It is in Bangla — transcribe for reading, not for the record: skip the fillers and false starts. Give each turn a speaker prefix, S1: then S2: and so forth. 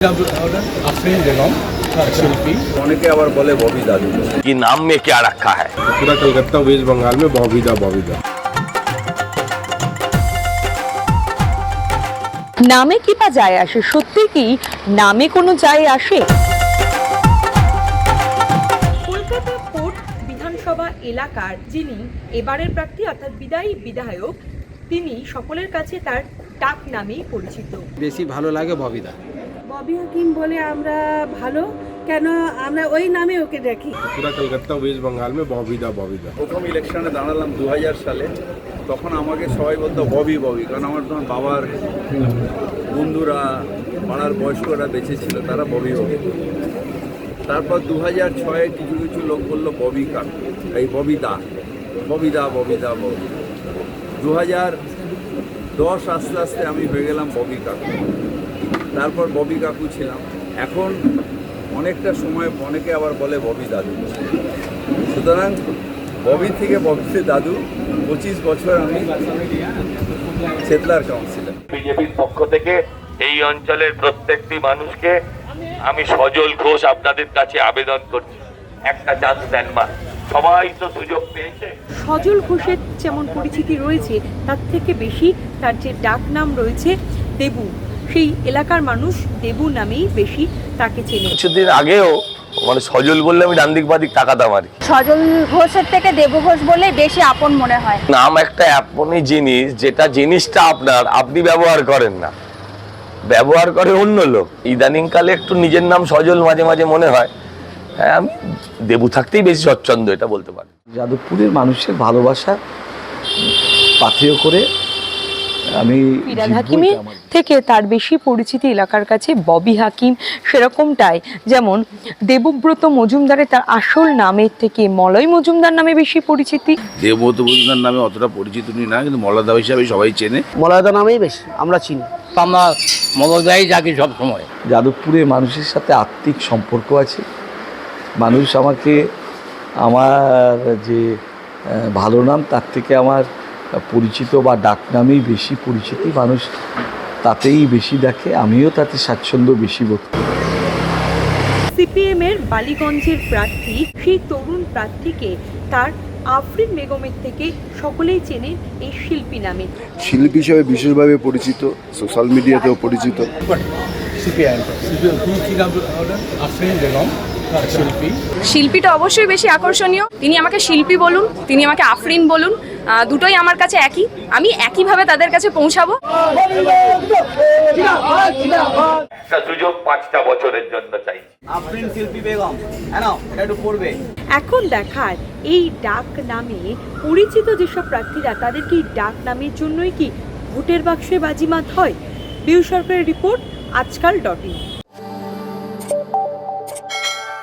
S1: आफरीन बेगम शिल्पी
S2: অনেকে আবার বলে ববি দাদু।
S3: कि नाम में क्या रखा है।
S1: पूरा कलकत्ता वेस्ट बंगाल में बॉबीदा
S4: নামে কি বা যায় আসে? সত্যি কি নামে কোনো যায় আসে? কলকাতা কোর্ট বিধানসভা এলাকার যিনি এবারের প্রার্থী অর্থাৎ বিদায়ী বিধায়ক, তিনি সকলের কাছে তার ডাক নামেই পরিচিত।
S5: বেশি ভালো লাগে ববিদা।
S6: ববি হাকিম বলে আমরা ভালো কেন, আমরা ওই নামে ওকে দেখি।
S1: पूरा कलकत्ता वेस्ट बंगाल में बॉबीदा
S2: প্রথম ইলেকশনে দাঁড়ালাম 2000 সালে, তখন আমাকে সবাই বলতো ববি ববি, কারণ আমার তখন বাবার বন্ধুরা পাড়ার বয়স্করা বেঁচে ছিল, তারা ববি ববি। তারপর 2006-এ কিছু কিছু লোক বললো ববি কাকু, এই ববিদা ববিদা ববিদা ববি। 2010 আস্তে আস্তে আমি হয়ে গেলাম ববি কাকু, তারপর ববি কাকু ছিলাম। এখন অনেকটা সময় অনেকে আবার বলে ববি দাদু। সুতরাং ববি থেকে ববিতে দাদু 25 বছর আমি সেটলার কাউন্সিলর।
S3: বিজেপির পক্ষ থেকে এই অঞ্চলের প্রত্যেকটি মানুষকে আমি সজল ঘোষ আপনাদের কাছে আবেদন করছি, একটা চান্স দেন মা। সবাই তো সুযোগ পেয়েছে।
S4: সজল ঘোষের যেমন পরিচিতি রয়েছে, তার থেকে বেশি তার যে ডাক নাম রয়েছে দেবু, সেই এলাকার মানুষ দেবু নামেই বেশি তাকে চেনে।
S3: কিছুদিন আগেও মানে সজল বললে আমি ডান দিক বাদিক তাকাতাম আর কি।
S7: সজল ঘোষের থেকে দেবু ঘোষ বলে বেশি আপন মনে হয়।
S3: নাম একটা এমনই জিনিস, যেটা জিনিসটা আপনার, আপনি ব্যবহার করেন না, ব্যবহার করে অন্য লোক। ইদানিং কালে একটু নিজের নাম সজল মাঝে মাঝে মনে হয়, হ্যাঁ আমি দেবু থাকতেই বেশি স্বচ্ছন্দ, এটা বলতে পারি।
S8: যাদবপুরের মানুষের ভালোবাসা পাথেয় করে আমি
S4: ফিরহাদ হাকিমের থেকে তার বেশি পরিচিতি এলাকার কাছে ববি হাকিম, সেরকমটাই যেমন দেবব্রত মজুমদারের তার আসল নামের থেকে মলয় মজুমদার নামে বেশি পরিচিতি।
S2: দেবব্রত মজুমদার নামে অতটা পরিচিত না, কিন্তু মলাদা হিসাবে সবাই চেনে।
S5: মলয়দা নামেই বেশি আমরা চিনি, আমরা মলয়দাই ডাকি সব সময়।
S8: যাদবপুরের মানুষের সাথে আত্মিক সম্পর্ক আছে। মানুষ আমাকে আমার যে ভালো নাম তার থেকে আমার পরিচিত বা ডাক নামেই বেশি পরিচিতি, মানুষ তাতেই বেশি দেখে, আমিও তাতে স্বাচ্ছন্দ্য বেশি বোধ করি।
S4: সিপিএম এর বালিগঞ্জের প্রার্থী, সেই তরুণ প্রার্থীকে তার আফরিন বেগমের থেকে সকলেই চেনে এই শিল্পী নামে।
S9: শিল্পী হিসেবে বিশেষভাবে পরিচিত, সোশ্যাল মিডিয়াতেও পরিচিত।
S1: आफरीन बेगम शिल्पी
S7: শিল্পীটা অবশ্যই বেশি আকর্ষণীয়। তিনি আমাকে শিল্পী বলুন, তিনি আমাকে আফরিন বলুন, দুটোই আমার কাছে একই। আমি একইভাবে তাদের কাছে পৌঁছাবো।
S3: একটা সুযোগ 5টা বছরের জন্য চাই।
S5: আফরিন শিল্পী বেগম, হ্যাঁ এটা একটু পড়বে।
S4: এখন দেখার এই ডাক নামে পরিচিত যেসব প্রার্থীরা, তাদের কি ডাক নামের জন্যই কি ভোটের বাক্সে বাজিমাত হয়? বিউ সরকারের রিপোর্ট, আজকাল.in।